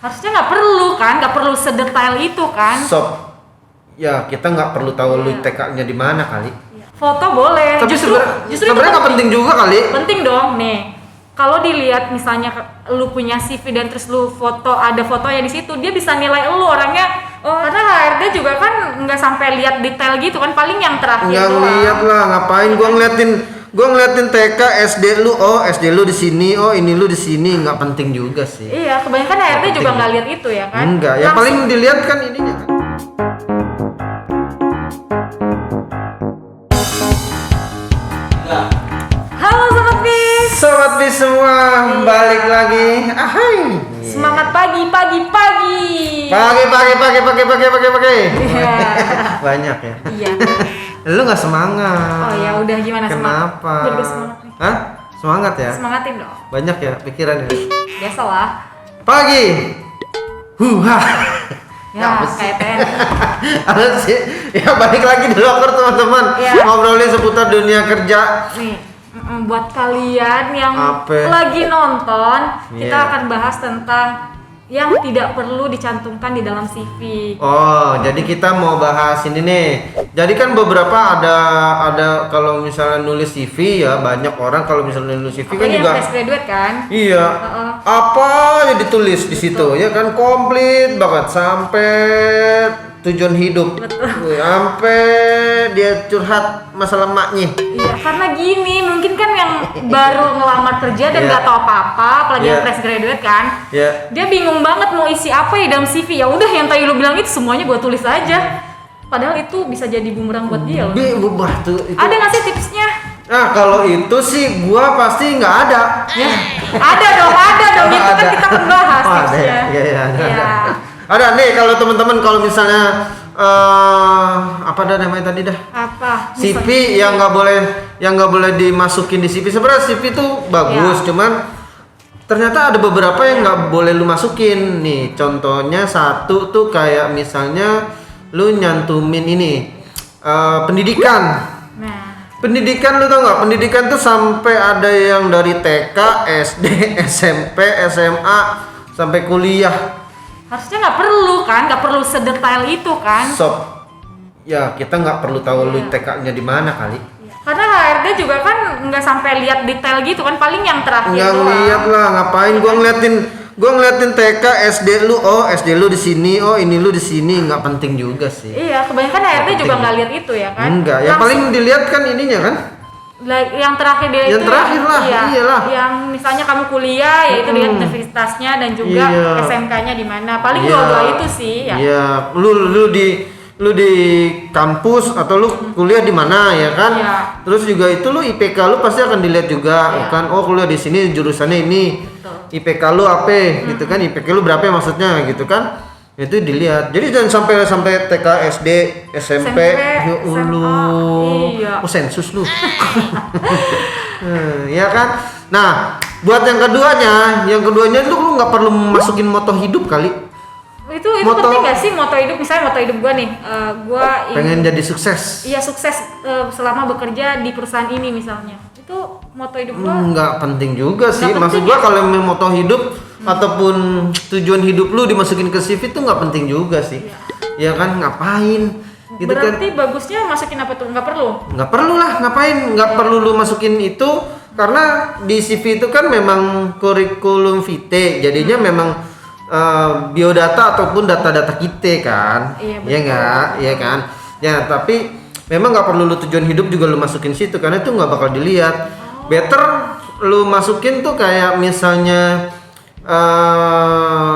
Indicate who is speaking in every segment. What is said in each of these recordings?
Speaker 1: Harusnya nggak perlu kan, nggak perlu sedetail itu kan.
Speaker 2: Sob, ya kita nggak perlu tahu lu TK-nya di mana kali.
Speaker 1: Foto boleh.
Speaker 2: Tapi
Speaker 1: justru
Speaker 2: sebenarnya nggak penting juga kali.
Speaker 1: Penting dong nih. Kalau dilihat misalnya lu punya CV dan terus lu ada fotonya di situ, dia bisa nilai lu orangnya. Oh, karena HRD juga kan nggak sampai lihat detail gitu kan, paling yang terakhir
Speaker 2: nggak
Speaker 1: doang.
Speaker 2: lihat lah, ngapain gua ngeliatin TK, SD lu, oh SD lu di sini, oh ini lu di sini, nggak penting juga sih.
Speaker 1: Iya, kebanyakan HRD juga nggak lihat itu ya kan.
Speaker 2: Enggak, yang paling dilihat kan ininya kan.
Speaker 1: Halo Sobat Bis.
Speaker 2: Sobat Bis semua, balik lagi. Ahai.
Speaker 1: Semangat pagi.
Speaker 2: Pagi.
Speaker 1: Iya.
Speaker 2: Banyak ya.
Speaker 1: Iya.
Speaker 2: Lu nggak semangat.
Speaker 1: Oh ya udah, gimana semangat?
Speaker 2: Kenapa?
Speaker 1: Biar gue semangat nih.
Speaker 2: Hah? Semangat ya?
Speaker 1: Semangatin dong.
Speaker 2: Banyak ya pikirannya.
Speaker 1: Biasalah.
Speaker 2: Pagi. Huha.
Speaker 1: Ya, kayak TNI.
Speaker 2: Harus sih. Ya balik lagi di loker teman-teman.
Speaker 1: Ya.
Speaker 2: Ngobrolin seputar dunia kerja.
Speaker 1: Nih, buat kalian yang
Speaker 2: Apa?
Speaker 1: lagi nonton, kita
Speaker 2: Iya.
Speaker 1: akan bahas tentang yang tidak perlu dicantumkan di dalam CV.
Speaker 2: Oh, jadi kita mau bahas ini nih. Jadi kan beberapa ada kalau misalnya nulis CV ya, banyak orang kalau misalnya nulis CV kan
Speaker 1: Apalagi yang
Speaker 2: juga
Speaker 1: fresh graduate kan?
Speaker 2: iya. Apa aja ditulis di situ ya kan, komplit banget sampai tujuan hidup.
Speaker 1: Betul.
Speaker 2: Sampai dia curhat masalah maknya.
Speaker 1: Iya, karena gini, mungkin kan yang baru ngelamar kerja dan
Speaker 2: Iya.
Speaker 1: nggak tahu apa-apa, apalagi yang
Speaker 2: Iya.
Speaker 1: fresh graduate kan?
Speaker 2: Ya.
Speaker 1: Dia bingung banget mau isi apa ya dalam CV. Ya udah, yang tadi lu bilang itu semuanya gua tulis aja. Padahal itu bisa jadi bumerang buat dia loh.
Speaker 2: Tuh itu.
Speaker 1: Ada nggak sih tipsnya?
Speaker 2: Nah, kalau itu sih gua pasti nggak ada.
Speaker 1: Ya, ada dong itu kan
Speaker 2: Ada.
Speaker 1: kita akan bahas
Speaker 2: Oh, ada
Speaker 1: tipsnya.
Speaker 2: ya? Iya, ada.
Speaker 1: Iya.
Speaker 2: Ada nih kalau teman-teman kalau misalnya apa dah namanya tadi dah?
Speaker 1: Apa?
Speaker 2: CV yang nggak boleh dimasukin di CV. Sebenarnya CV itu bagus,
Speaker 1: Ya.
Speaker 2: cuman ternyata ada beberapa yang nggak boleh lu masukin. Nih, contohnya satu tuh kayak misalnya lu nyantumin ini pendidikan.
Speaker 1: Nah,
Speaker 2: Pendidikan lu tau nggak? Pendidikan tuh sampai ada yang dari TK, SD, SMP, SMA sampai kuliah.
Speaker 1: harusnya nggak perlu sedetail itu kan?
Speaker 2: Sob, ya kita nggak perlu tahu lu TK-nya di mana kali.
Speaker 1: Karena HRD juga kan nggak sampai lihat detail gitu kan, paling yang terakhir
Speaker 2: Nggak
Speaker 1: doang.
Speaker 2: lihat lah, ngapain gua ngeliatin TK, SD lu, oh SD lu di sini, oh ini lu di sini, nggak penting juga sih.
Speaker 1: Iya, kebanyakan HRD juga nggak lihat itu ya kan?
Speaker 2: Enggak, yang paling dilihat kan ininya kan?
Speaker 1: Yang terakhir dia
Speaker 2: Yang
Speaker 1: itu
Speaker 2: terakhir lah, iyalah.
Speaker 1: Yang misalnya kamu kuliah ya itu lihat universitasnya dan juga
Speaker 2: Iya.
Speaker 1: SMK-nya di mana. Paling
Speaker 2: Iya.
Speaker 1: dua-dua itu sih ya.
Speaker 2: Iya, lu di kampus atau lu kuliah di mana ya kan?
Speaker 1: Iya.
Speaker 2: Terus juga itu lu IPK lu pasti akan dilihat juga
Speaker 1: Iya.
Speaker 2: kan. Oh, kuliah di sini jurusannya ini.
Speaker 1: Betul.
Speaker 2: IPK lu apa gitu kan? IPK lu berapa maksudnya gitu kan? Itu dilihat. Jadi jangan sampai TK, SD, SMP, ya
Speaker 1: SMA,
Speaker 2: ulu.
Speaker 1: iya.
Speaker 2: Oh, sensus lu. Ya kan? Nah, buat yang keduanya lu nggak perlu masukin moto hidup kali.
Speaker 1: Itu
Speaker 2: Moto-
Speaker 1: penting gak sih moto hidup? Misalnya moto hidup gua nih, gua
Speaker 2: Pengen jadi sukses.
Speaker 1: iya sukses selama bekerja di perusahaan ini misalnya. Itu moto hidup gua.
Speaker 2: Nggak penting juga sih.
Speaker 1: Nggak
Speaker 2: Maksud
Speaker 1: penting
Speaker 2: gua
Speaker 1: ya?
Speaker 2: kalau memang moto hidup ataupun tujuan hidup lu dimasukin ke CV itu nggak penting juga sih. Ya kan, ngapain? Gitu kan?
Speaker 1: Berarti bagusnya masukin apa tuh? Nggak perlu.
Speaker 2: Nggak perlu lah, ngapain? Nggak perlu lu masukin itu karena di CV itu kan memang kurikulum vitae. Jadinya memang biodata ataupun data-data kita kan.
Speaker 1: Iya,
Speaker 2: Iya nggak? Iya kan? Ya, tapi memang nggak perlu lu tujuan hidup juga lu masukin situ karena itu nggak bakal dilihat. Better lu masukin tuh kayak misalnya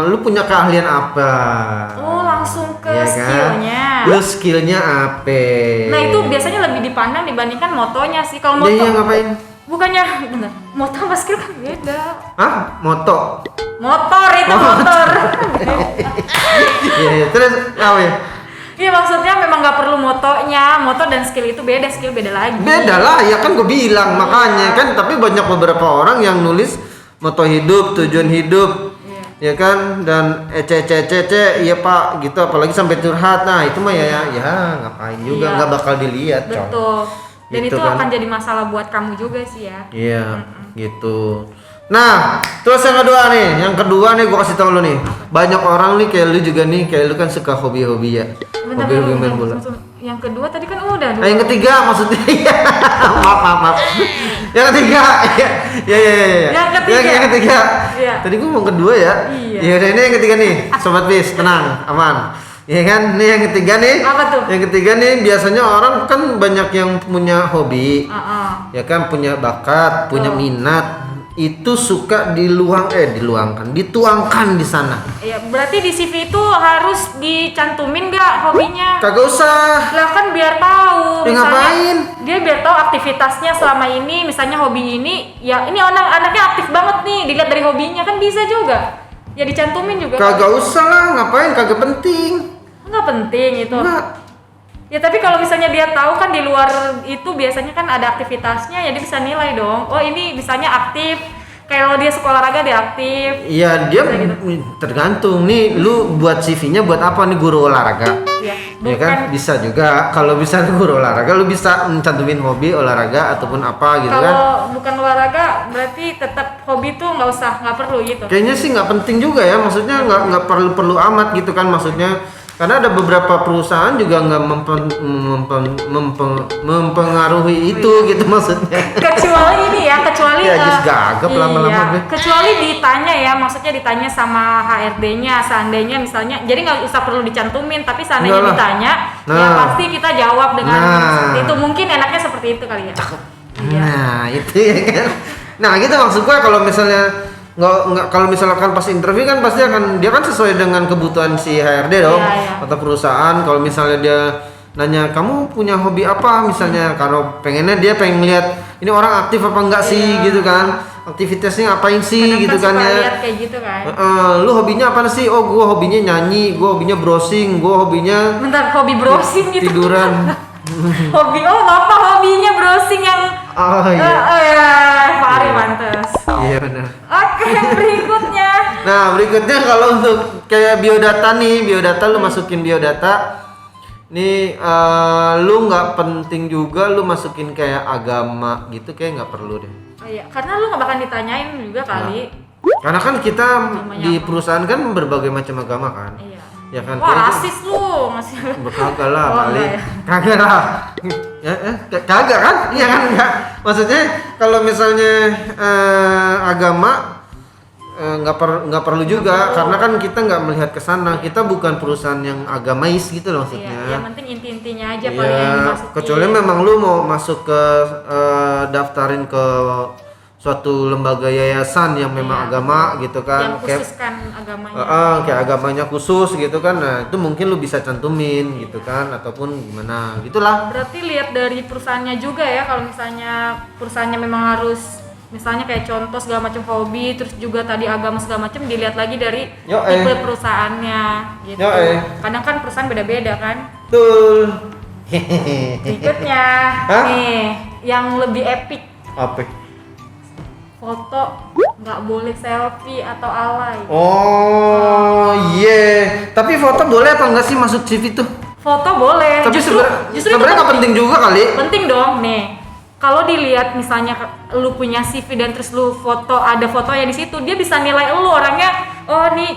Speaker 2: lu punya keahlian apa?
Speaker 1: Oh, langsung ke
Speaker 2: Iya kan?
Speaker 1: skillnya.
Speaker 2: Lu skillnya apa?
Speaker 1: Nah, itu biasanya lebih dipandang dibandingkan motonya sih. Kalau moto
Speaker 2: Iya, ngapain?
Speaker 1: bukannya bener. Moto sama skill kan beda.
Speaker 2: Hah? Moto?
Speaker 1: Motor itu motor.
Speaker 2: Iya, iya. Terus apa ya?
Speaker 1: Iya, maksudnya memang nggak perlu motonya. Moto dan skill itu beda, skill beda lagi.
Speaker 2: Beda lah, ya kan gue bilang makanya kan. Tapi banyak beberapa orang yang nulis moto hidup, tujuan hidup, ya kan, dan iya pak, gitu. Apalagi sampai curhat. Nah itu mah ya ngapain juga,
Speaker 1: Iya.
Speaker 2: nggak bakal dilihat, Cong.
Speaker 1: Betul. Dan
Speaker 2: Gitu
Speaker 1: itu
Speaker 2: kan.
Speaker 1: akan jadi masalah buat kamu juga sih ya.
Speaker 2: Iya, gitu. Nah, terus yang kedua nih gua kasih tau lu nih. Banyak orang nih kayak lu juga nih, kayak lu kan suka hobi-hobi ya.
Speaker 1: Bentar,
Speaker 2: Hobi-hobi
Speaker 1: bentar,
Speaker 2: main
Speaker 1: bentar,
Speaker 2: bola.
Speaker 1: bentar. Yang kedua tadi kan udah.
Speaker 2: Yang ketiga maksudnya. maaf. Yang ketiga. Ya.
Speaker 1: Yang ketiga.
Speaker 2: Yang ketiga.
Speaker 1: Iya.
Speaker 2: Tadi gua mau kedua ya.
Speaker 1: Iya.
Speaker 2: Ya udah, ini yang ketiga nih. Sobat Bis, tenang, aman. Iya kan? Ini yang ketiga nih.
Speaker 1: Apa tuh?
Speaker 2: Yang ketiga nih, biasanya orang kan banyak yang punya hobi. Ya kan, punya bakat, punya minat. Itu suka dituangkan di sana.
Speaker 1: Iya, berarti di CV itu harus dicantumin nggak hobinya?
Speaker 2: Kagak usah.
Speaker 1: Lah kan biar tahu.
Speaker 2: Ya,
Speaker 1: Misalnya,
Speaker 2: ngapain?
Speaker 1: dia biar tahu aktivitasnya selama ini, misalnya hobi ini, ya ini anaknya aktif banget nih, dilihat dari hobinya kan bisa juga. Ya dicantumin juga.
Speaker 2: Kagak usah lah, ngapain? Kagak penting.
Speaker 1: Nggak penting itu.
Speaker 2: Enggak.
Speaker 1: Ya tapi kalau misalnya dia tahu kan di luar itu biasanya kan ada aktivitasnya, ya dia bisa nilai dong. Oh ini misalnya aktif. Kalau dia sekolah olahraga dia aktif.
Speaker 2: Iya, dia
Speaker 1: Gitu.
Speaker 2: tergantung nih, lu buat CV-nya buat apa nih, guru olahraga?
Speaker 1: Iya.
Speaker 2: Ya kan bisa juga. Kalau bisa guru olahraga, lu bisa mencantumin hobi olahraga ataupun apa gitu kan.
Speaker 1: Kalau bukan olahraga berarti tetap hobi tuh nggak perlu gitu.
Speaker 2: Kayaknya sih nggak penting juga ya, maksudnya nggak perlu amat gitu kan, maksudnya karena ada beberapa perusahaan juga nggak mempengaruhi itu gitu maksudnya.
Speaker 1: Kecuali ini ya,
Speaker 2: Ya, just gagap lama-lama deh.
Speaker 1: kecuali ditanya ya, maksudnya ditanya sama HRD-nya, seandainya misalnya, jadi nggak usah perlu dicantumin, tapi seandainya
Speaker 2: Enggak lah.
Speaker 1: ditanya, ya
Speaker 2: Nah.
Speaker 1: pasti kita jawab dengan
Speaker 2: Nah.
Speaker 1: seperti itu. Mungkin enaknya seperti itu kali ya. Iya.
Speaker 2: Nah itu ya kan. Nah gitu maksud gua, kalau misalnya nggak kalau misalkan pas interview kan pasti akan dia kan sesuai dengan kebutuhan si HRD dong,
Speaker 1: Iya.
Speaker 2: atau perusahaan. Kalau misalnya dia nanya kamu punya hobi apa misalnya, kalau pengennya dia pengen lihat ini orang aktif apa enggak sih gitu kan, aktivitasnya apain sih
Speaker 1: Kadang
Speaker 2: gitu kan
Speaker 1: suka
Speaker 2: ya.
Speaker 1: lihat kayak gitu kan.
Speaker 2: Lu hobinya apa sih? Oh gua hobinya nyanyi, gua hobinya browsing, gua hobinya
Speaker 1: Bentar, hobi browsing gitu.
Speaker 2: tiduran.
Speaker 1: Bapak hobinya browsing yang
Speaker 2: Oh iya.
Speaker 1: Pak Ari pantes.
Speaker 2: Iya benar.
Speaker 1: Oke, berikutnya.
Speaker 2: Nah berikutnya kalau untuk kayak biodata nih, lu masukin biodata nih, lu nggak penting juga lu masukin kayak agama gitu, kayak nggak perlu deh.
Speaker 1: Oh iya, karena lu nggak bakal ditanyain juga kali.
Speaker 2: Karena kan kita
Speaker 1: Agamanya
Speaker 2: di
Speaker 1: apa?
Speaker 2: perusahaan kan berbagai macam agama kan.
Speaker 1: Iya.
Speaker 2: Ya kan.
Speaker 1: Wah, rasis lu masih.
Speaker 2: Kagak lah
Speaker 1: Oh,
Speaker 2: kali.
Speaker 1: enggak ya.
Speaker 2: Kagak lah. Kagak kan? Iya kan enggak. Maksudnya kalau misalnya agama nggak perlu juga, karena kan kita nggak melihat ke sana, kita bukan perusahaan yang agamais gitu loh maksudnya.
Speaker 1: Iya, yang penting inti-intinya aja
Speaker 2: Iya,
Speaker 1: paling yang dimasukin.
Speaker 2: kecuali memang lu mau masuk ke daftarin ke suatu lembaga yayasan yang memang
Speaker 1: Iya,
Speaker 2: agama gitu
Speaker 1: yang
Speaker 2: kan,
Speaker 1: khusus kan agamanya.
Speaker 2: kayak agamanya khusus gitu kan. Nah itu mungkin lu bisa cantumin gitu kan, ataupun gimana gitulah.
Speaker 1: Berarti lihat dari perusahaannya juga ya, kalau misalnya perusahaannya memang harus misalnya kayak contoh segala macam hobi, terus juga tadi agama segala macam, dilihat lagi dari tipe perusahaannya gitu. Kadang kan perusahaan beda-beda kan.
Speaker 2: Betul.
Speaker 1: Berikutnya
Speaker 2: Hah?
Speaker 1: nih yang lebih epic,
Speaker 2: Apa?
Speaker 1: foto nggak boleh selfie atau alay.
Speaker 2: Oh iya, tapi foto boleh apa enggak sih masuk CV tuh?
Speaker 1: Foto boleh.
Speaker 2: Tapi
Speaker 1: justru
Speaker 2: sebenarnya
Speaker 1: itu
Speaker 2: nggak penting juga kali.
Speaker 1: Penting dong nih. Kalau dilihat misalnya lu punya CV dan terus lu foto, ada foto yang di situ, dia bisa nilai lu orangnya. Oh nih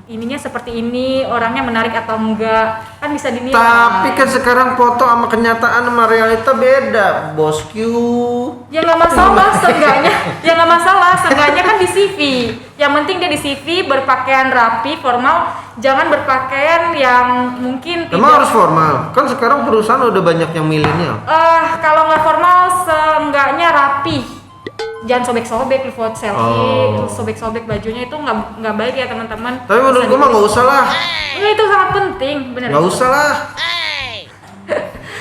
Speaker 1: ininya seperti ini, orangnya menarik atau enggak, kan bisa dinilai.
Speaker 2: Tapi kan sekarang foto sama kenyataan sama realita beda, bosku.
Speaker 1: Ya nggak masalah, seenggaknya ya nggak masalah, seenggaknya kan di CV. Yang penting dia di CV berpakaian rapi, formal, jangan berpakaian yang mungkin
Speaker 2: Emang harus formal? Kan sekarang perusahaan udah banyak yang milenial.
Speaker 1: kalau nggak formal, seenggaknya rapi. Jangan sobek-sobek, lu foto selfie, lu sobek-sobek bajunya, itu nggak baik ya teman-teman.
Speaker 2: Tapi menurut gua mah nggak usah lah.
Speaker 1: Enggak, itu sangat penting, benar.
Speaker 2: Nggak usah lah.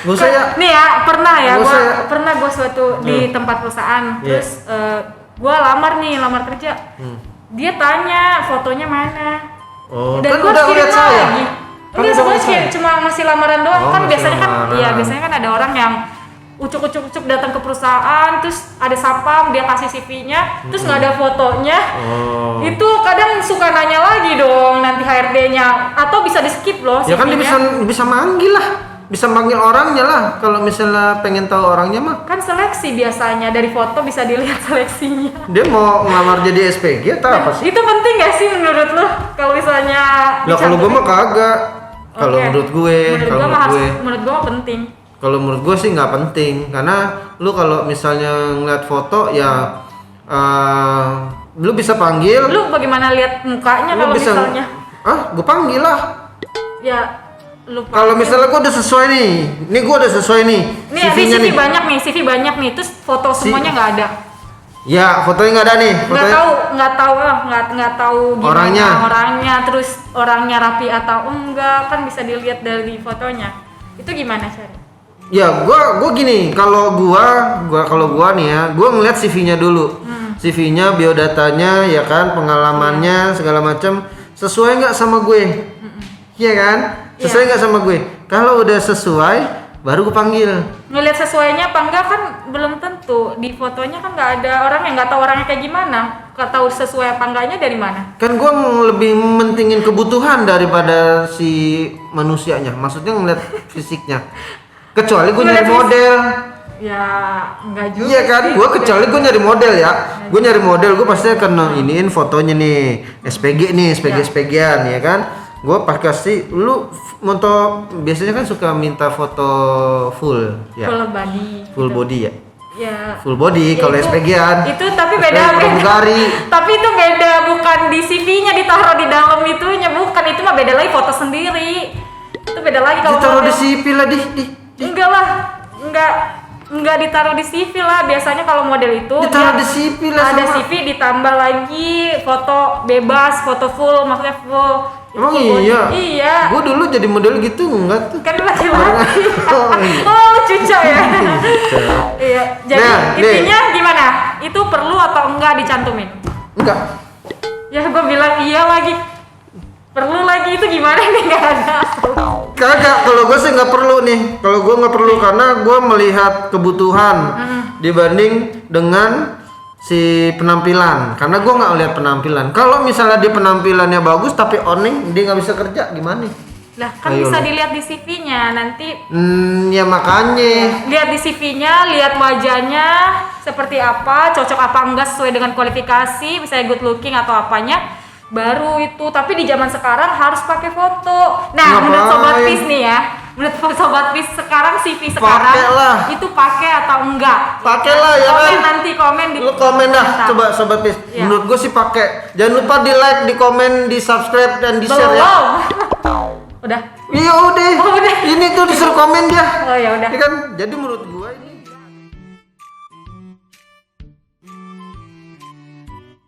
Speaker 2: Nggak usah ya.
Speaker 1: Nih ya, pernah
Speaker 2: Nggak usah ya.
Speaker 1: pernah gue suatu di tempat perusahaan,
Speaker 2: Iya.
Speaker 1: terus gue lamar kerja. Dia tanya fotonya mana.
Speaker 2: Oh,
Speaker 1: Dan
Speaker 2: kan
Speaker 1: gua
Speaker 2: udah
Speaker 1: harus kirim
Speaker 2: lihat saya.
Speaker 1: lagi.
Speaker 2: Kan
Speaker 1: Enggak,
Speaker 2: udah
Speaker 1: sebenarnya
Speaker 2: lihat saya.
Speaker 1: cuma ngasih lamaran doang.
Speaker 2: Oh,
Speaker 1: Kan
Speaker 2: ngasih
Speaker 1: biasanya kan,
Speaker 2: lamaran.
Speaker 1: iya biasanya kan ada orang yang ucuk datang ke perusahaan, terus ada sapam, dia kasih CV-nya, terus nggak ada fotonya.
Speaker 2: Oh.
Speaker 1: Itu kadang suka nanya lagi dong nanti HRD-nya, atau bisa di skip loh
Speaker 2: Ya kan dia
Speaker 1: CV-nya.
Speaker 2: bisa manggil lah. bisa panggil orangnya lah kalau misalnya pengen tahu orangnya mah.
Speaker 1: Kan seleksi biasanya dari foto bisa dilihat seleksinya.
Speaker 2: Dia mau ngelamar jadi SPG atau apa sih?
Speaker 1: Itu penting gak sih menurut lu kalau misalnya
Speaker 2: Lah kalau gue mah kagak. Kalau
Speaker 1: Oke.
Speaker 2: menurut gue, kalau
Speaker 1: menurut gue mah penting.
Speaker 2: kalau menurut gue sih nggak penting karena lu kalau misalnya ngeliat foto ya lu bisa panggil.
Speaker 1: Lu bagaimana lihat mukanya
Speaker 2: Lu
Speaker 1: kalau
Speaker 2: bisa,
Speaker 1: misalnya?
Speaker 2: gue panggil lah.
Speaker 1: Ya lu
Speaker 2: Kalau misalnya gue udah sesuai nih, gue udah sesuai nih.
Speaker 1: nih di
Speaker 2: CV-nya
Speaker 1: CV banyak nih, terus foto semuanya nggak ada.
Speaker 2: Ya, fotonya nggak ada nih.
Speaker 1: Nggak tahu gimana orangnya, terus orangnya rapi atau enggak, kan bisa dilihat dari fotonya. Itu gimana cara?
Speaker 2: Ya, gua gini, kalau gua nih ya, gua ngeliat CV-nya dulu. CV-nya, biodatanya, ya kan, pengalamannya, segala macam sesuai nggak sama gue? Iya kan? Sesuai nggak sama gue? Kalau udah sesuai, baru gue panggil.
Speaker 1: Ngelihat sesuainya apa enggak kan belum tentu. Di fotonya kan nggak ada orangnya, nggak tahu orangnya kayak gimana. Nggak tahu sesuai apa enggaknya dari mana?
Speaker 2: Kan gue lebih mentingin kebutuhan daripada si manusianya. Maksudnya ngeliat fisiknya. Kecuali gue nyari model.
Speaker 1: Ya enggak juga.
Speaker 2: Iya kan,
Speaker 1: sih.
Speaker 2: kecuali gue nyari model ya. Gue nyari model, gue pasti akan iniin fotonya nih, SPG nih, SPG-SPG-an ya kan. Gue pasti lu moto biasanya kan suka minta foto full ya.
Speaker 1: Full body.
Speaker 2: Ya.
Speaker 1: Ya.
Speaker 2: Full body kalau SPG-an.
Speaker 1: Itu tapi beda. Tapi itu beda, bukan di CV-nya ditaruh di dalam itunya, bukan. Itu mah beda lagi, foto sendiri. Itu beda lagi kalau
Speaker 2: ditaruh di
Speaker 1: model.
Speaker 2: CV lah di.
Speaker 1: Enggak lah. Enggak ditaruh di CV lah. Biasanya kalau model itu
Speaker 2: Ditaruh
Speaker 1: dia
Speaker 2: di CV lah
Speaker 1: ada
Speaker 2: sama.
Speaker 1: CV ditambah lagi foto bebas, foto full, maksudnya full.
Speaker 2: Emang
Speaker 1: Full body.
Speaker 2: iya?
Speaker 1: Iya.
Speaker 2: Gue dulu jadi model gitu enggak tuh.
Speaker 1: Kan laki-laki.
Speaker 2: Oh, iya.
Speaker 1: Oh, cucok ya. Iya. Jadi
Speaker 2: Nah,
Speaker 1: intinya gimana? Itu perlu atau enggak dicantumin?
Speaker 2: Enggak.
Speaker 1: Ya gue bilang iya lagi. Perlu lagi, itu gimana nih, nggak ada.
Speaker 2: Kagak, kalau gue sih nggak perlu nih. Kalau gue nggak perlu karena gue melihat kebutuhan dibanding dengan si penampilan. Karena gue nggak lihat penampilan. Kalau misalnya dia penampilannya bagus tapi oning, dia nggak bisa kerja gimana?
Speaker 1: Lah kan
Speaker 2: Ayo
Speaker 1: bisa
Speaker 2: lu.
Speaker 1: dilihat di CV-nya nanti.
Speaker 2: Ya makanya.
Speaker 1: Lihat di CV-nya, lihat wajahnya seperti apa, cocok apa enggak sesuai dengan kualifikasi, misalnya good looking atau apanya. Baru itu, tapi di zaman sekarang harus pakai foto. Nah, menurut Sobat Pis nih ya, menurut Sobat Pis sekarang CV sekarang
Speaker 2: Pakailah.
Speaker 1: itu pakai atau enggak?
Speaker 2: Pakailah ya kan.
Speaker 1: Nanti komen di
Speaker 2: Lu komen dah,
Speaker 1: komentar.
Speaker 2: coba Sobat Pis.
Speaker 1: Iya.
Speaker 2: Menurut gue sih pakai. Jangan lupa di like, di komen, di subscribe dan di share ya.
Speaker 1: Belum. Udah.
Speaker 2: Iya udah.
Speaker 1: Oh, udah.
Speaker 2: Ini tuh disuruh komen dia.
Speaker 1: Oh ya udah.
Speaker 2: Ya kan? Jadi menurut gue